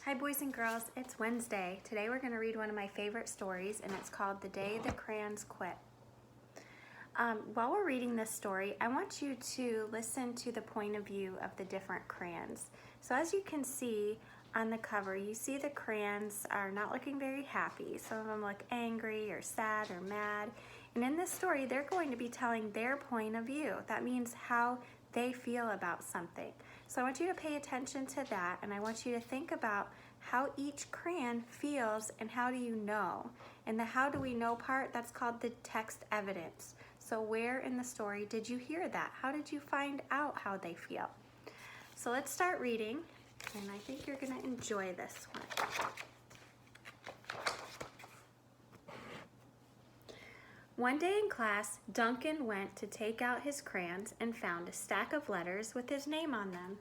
Hi boys and girls, it's Wednesday. Today we're going to read one of my favorite stories and it's called The Day the Crayons Quit. While we're reading this story, I want you to listen to the point of view of the different crayons. So as you can see on the cover, you see the crayons are not looking very happy. Some of them look angry or sad or mad. And in this story, they're going to be telling their point of view. That means how they feel about something. So I want you to pay attention to that, and I want you to think about how each crayon feels and how do you know. And the how do we know part, that's called the text evidence. So where in the story did you hear that? How did you find out how they feel? So let's start reading, and I think you're gonna enjoy this one. One day in class, Duncan went to take out his crayons and found a stack of letters with his name on them.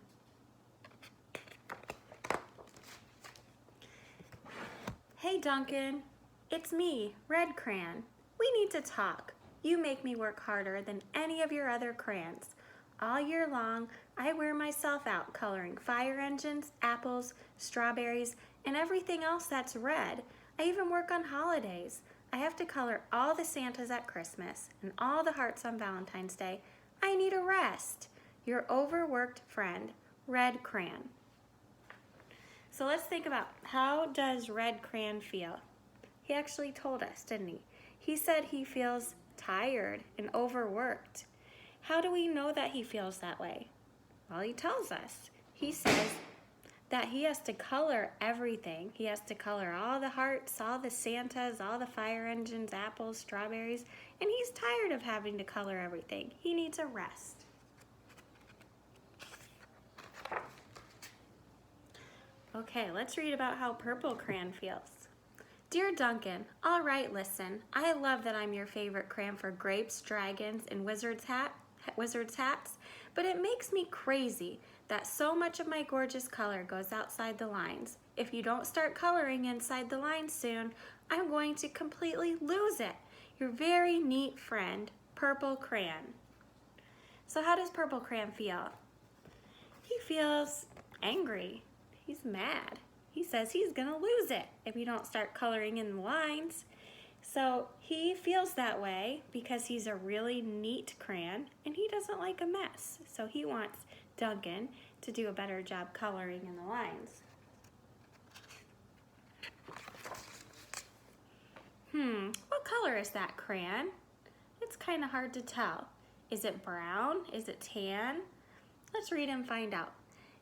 Hey Duncan, it's me, Red Crayon. We need to talk. You make me work harder than any of your other crayons. All year long, I wear myself out coloring fire engines, apples, strawberries, and everything else that's red. I even work on holidays. I have to color all the Santas at Christmas and all the hearts on Valentine's Day. I need a rest. Your overworked friend, Red Crayon. So let's think about, how does Red Crayon feel? He actually told us, didn't he? He said he feels tired and overworked. How do we know that he feels that way? Well, he tells us. He says that he has to color everything. He has to color all the hearts, all the Santas, all the fire engines, apples, strawberries, and he's tired of having to color everything. He needs a rest. Okay, let's read about how Purple Crayon feels. Dear Duncan, all right, listen. I love that I'm your favorite crayon for grapes, dragons, and wizard's hats, but it makes me crazy that so much of my gorgeous color goes outside the lines. If you don't start coloring inside the lines soon, I'm going to completely lose it. Your very neat friend, Purple Crayon. So how does Purple Crayon feel? He feels angry. He's mad. He says he's gonna lose it if you don't start coloring in the lines. So he feels that way because he's a really neat crayon and he doesn't like a mess. So he wants Duncan to do a better job coloring in the lines. What color is that crayon? It's kind of hard to tell. Is it brown? Is it tan? Let's read and find out.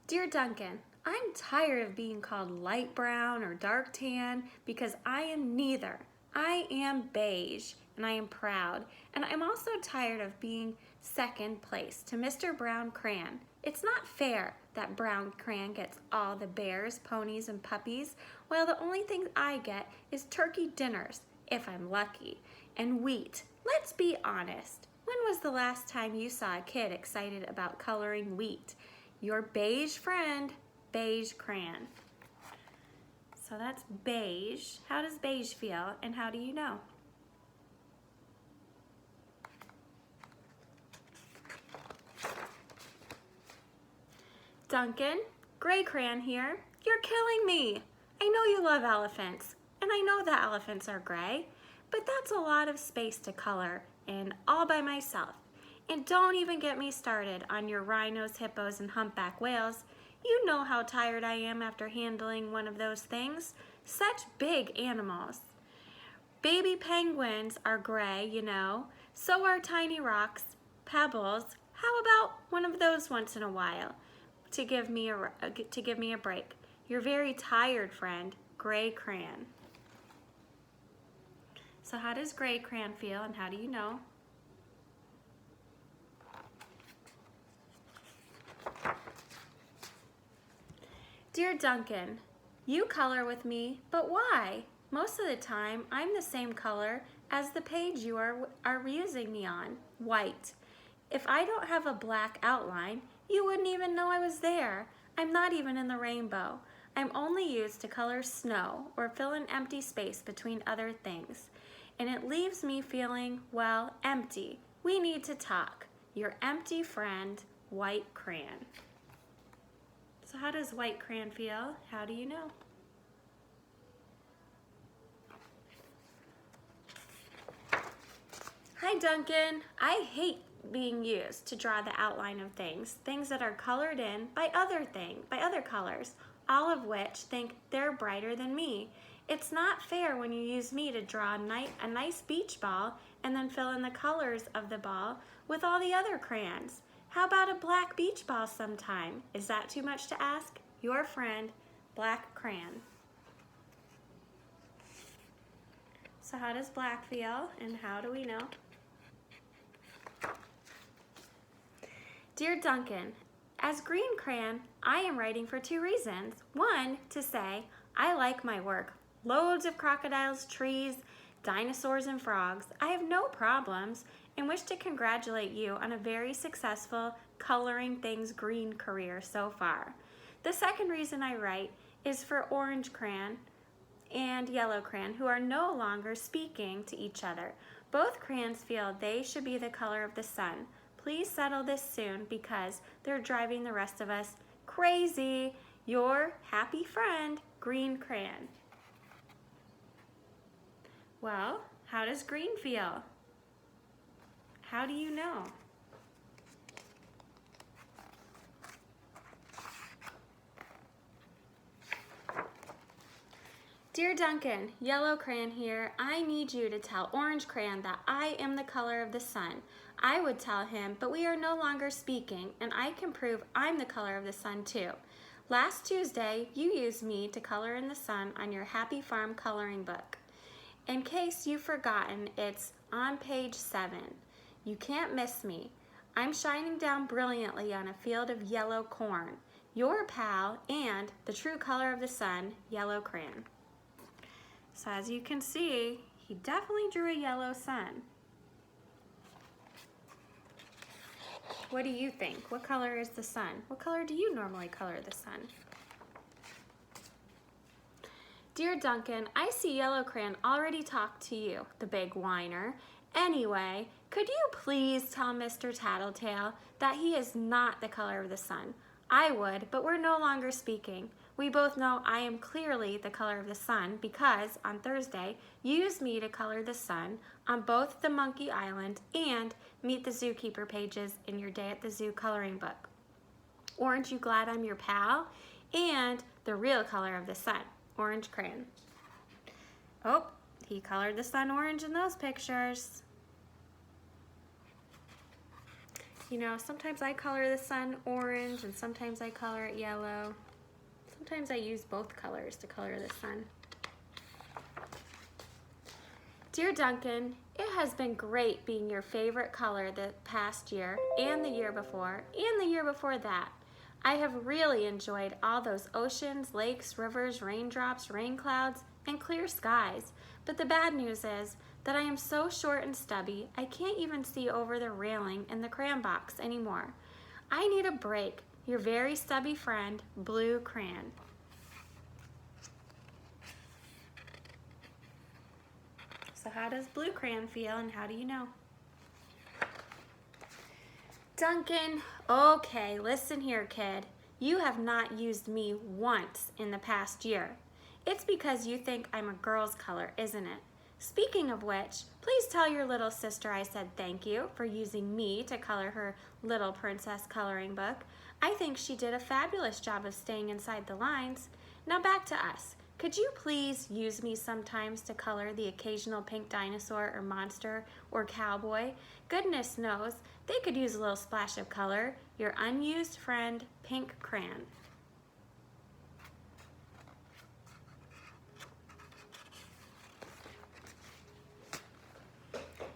Dear Duncan, I'm tired of being called light brown or dark tan because I am neither. I am beige and I am proud, and I'm also tired of being second place to Mr. Brown Crayon. It's not fair that Brown Crayon gets all the bears, ponies, and puppies, while the only thing I get is turkey dinners, if I'm lucky, and wheat. Let's be honest. When was the last time you saw a kid excited about coloring wheat? Your beige friend, Beige Crayon. So that's beige. How does beige feel and how do you know? Duncan, Gray Crayon here. You're killing me. I know you love elephants, and I know that elephants are gray, but that's a lot of space to color in all by myself. And don't even get me started on your rhinos, hippos, and humpback whales. You know how tired I am after handling one of those things. Such big animals. Baby penguins are gray, you know. So are tiny rocks, pebbles. How about one of those once in a while to give me a break? Your very tired friend, Gray Crayon. So how does Gray Crayon feel and how do you know? Dear Duncan, you color with me, but why? Most of the time, I'm the same color as the page you are using me on, white. If I don't have a black outline, you wouldn't even know I was there. I'm not even in the rainbow. I'm only used to color snow or fill an empty space between other things. And it leaves me feeling, well, empty. We need to talk. Your empty friend, White Crayon. So how does White Crayon feel? How do you know? Hi, Duncan. I hate being used to draw the outline of things that are colored in by other colors, all of which think they're brighter than me. It's not fair when you use me to draw a nice beach ball and then fill in the colors of the ball with all the other crayons. How about a black beach ball sometime? Is that too much to ask? Your friend, Black Crayon. So how does black feel, and how do we know? Dear Duncan, as Green Crayon, I am writing for 2 reasons. 1, to say, I like my work. Loads of crocodiles, trees, dinosaurs, and frogs. I have no problems and wish to congratulate you on a very successful coloring things green career so far. The second reason I write is for Orange Crayon and Yellow Crayon, who are no longer speaking to each other. Both crayons feel they should be the color of the sun. Please settle this soon because they're driving the rest of us crazy. Your happy friend, Green Crayon. Well, how does green feel? How do you know? Dear Duncan, Yellow Crayon here. I need you to tell Orange Crayon that I am the color of the sun. I would tell him, but we are no longer speaking, and I can prove I'm the color of the sun too. Last Tuesday, you used me to color in the sun on your Happy Farm coloring book. In case you've forgotten, it's on page 7. You can't miss me. I'm shining down brilliantly on a field of yellow corn. Your pal and the true color of the sun, Yellow Crayon. So as you can see, he definitely drew a yellow sun. What do you think? What color is the sun? What color do you normally color the sun? Dear Duncan, I see Yellow Crayon already talked to you, the big whiner. Anyway, could you please tell Mr. Tattletale that he is not the color of the sun? I would, but we're no longer speaking. We both know I am clearly the color of the sun because on Thursday, you used me to color the sun on both the Monkey Island and Meet the Zookeeper pages in your Day at the Zoo coloring book. Aren't you glad I'm your pal? And the real color of the sun, Orange Crayon. Oh, he colored the sun orange in those pictures. You know, sometimes I color the sun orange and sometimes I color it yellow. Sometimes I use both colors to color the sun. Dear Duncan, it has been great being your favorite color the past year and the year before and the year before that. I have really enjoyed all those oceans, lakes, rivers, raindrops, rain clouds, and clear skies. But the bad news is that I am so short and stubby, I can't even see over the railing in the crayon box anymore. I need a break. Your very stubby friend, Blue Crayon. So how does Blue Crayon feel and how do you know? Duncan, okay, listen here, kid. You have not used me once in the past year. It's because you think I'm a girl's color, isn't it? Speaking of which, please tell your little sister I said thank you for using me to color her little princess coloring book. I think she did a fabulous job of staying inside the lines. Now back to us. Could you please use me sometimes to color the occasional pink dinosaur or monster or cowboy? Goodness knows, they could use a little splash of color. Your unused friend, Pink Crayon.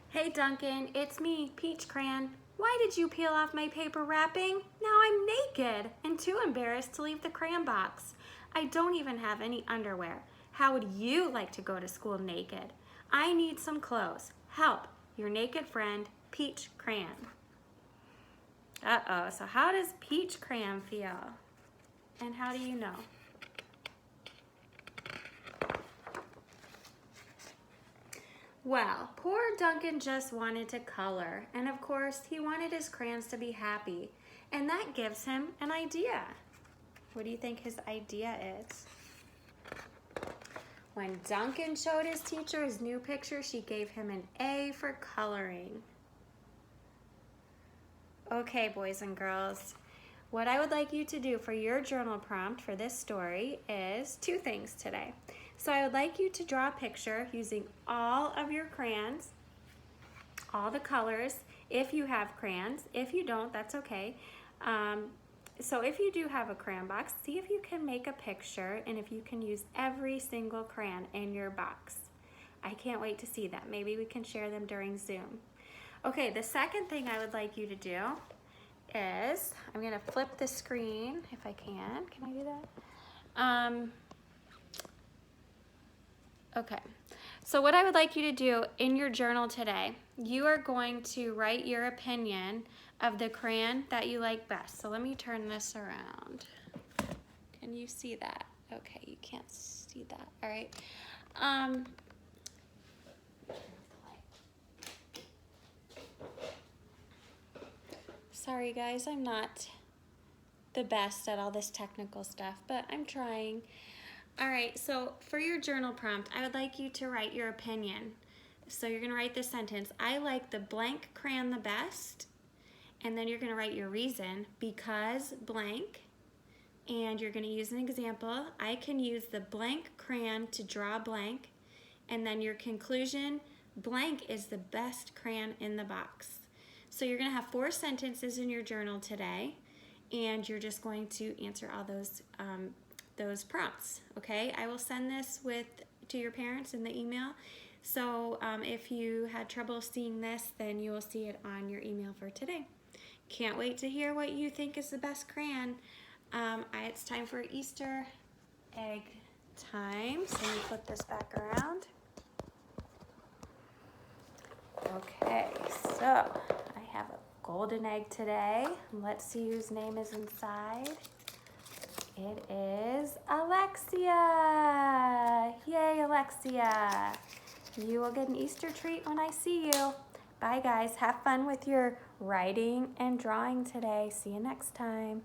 Hey Duncan, it's me, Peach Crayon. Why did you peel off my paper wrapping? Now I'm naked and too embarrassed to leave the crayon box. I don't even have any underwear. How would you like to go to school naked? I need some clothes. Help, your naked friend, Peach Crayon. Uh-oh, so how does Peach Crayon feel? And how do you know? Well, poor Duncan just wanted to color, and of course, he wanted his crayons to be happy, and that gives him an idea. What do you think his idea is? When Duncan showed his teacher his new picture, she gave him an A for coloring. Okay, boys and girls, what I would like you to do for your journal prompt for this story is 2 things today. So I would like you to draw a picture using all of your crayons, all the colors, if you have crayons. If you don't, that's okay. So if you do have a crayon box, see if you can make a picture and if you can use every single crayon in your box. I can't wait to see that. Maybe we can share them during Zoom. Okay, the second thing I would like you to do is, I'm gonna flip the screen if I can. Can I do that? Okay, so what I would like you to do in your journal today, you are going to write your opinion of the crayon that you like best. So let me turn this around. Can you see that? Okay, you can't see that, all right. Sorry guys, I'm not the best at all this technical stuff, but I'm trying. All right, so for your journal prompt, I would like you to write your opinion. So you're gonna write this sentence: I like the blank crayon the best, and then you're gonna write your reason, because blank, and you're gonna use an example. I can use the blank crayon to draw blank, and then your conclusion, blank is the best crayon in the box. So you're gonna have 4 sentences in your journal today, and you're just going to answer all those prompts, okay? I will send this to your parents in the email. So if you had trouble seeing this, then you will see it on your email for today. Can't wait to hear what you think is the best crayon. It's time for Easter egg time. So let me flip this back around. Okay, so I have a golden egg today. Let's see whose name is inside. It is Alexia. Yay, Alexia. You will get an Easter treat when I see you. Bye guys, have fun with your writing and drawing today. See you next time.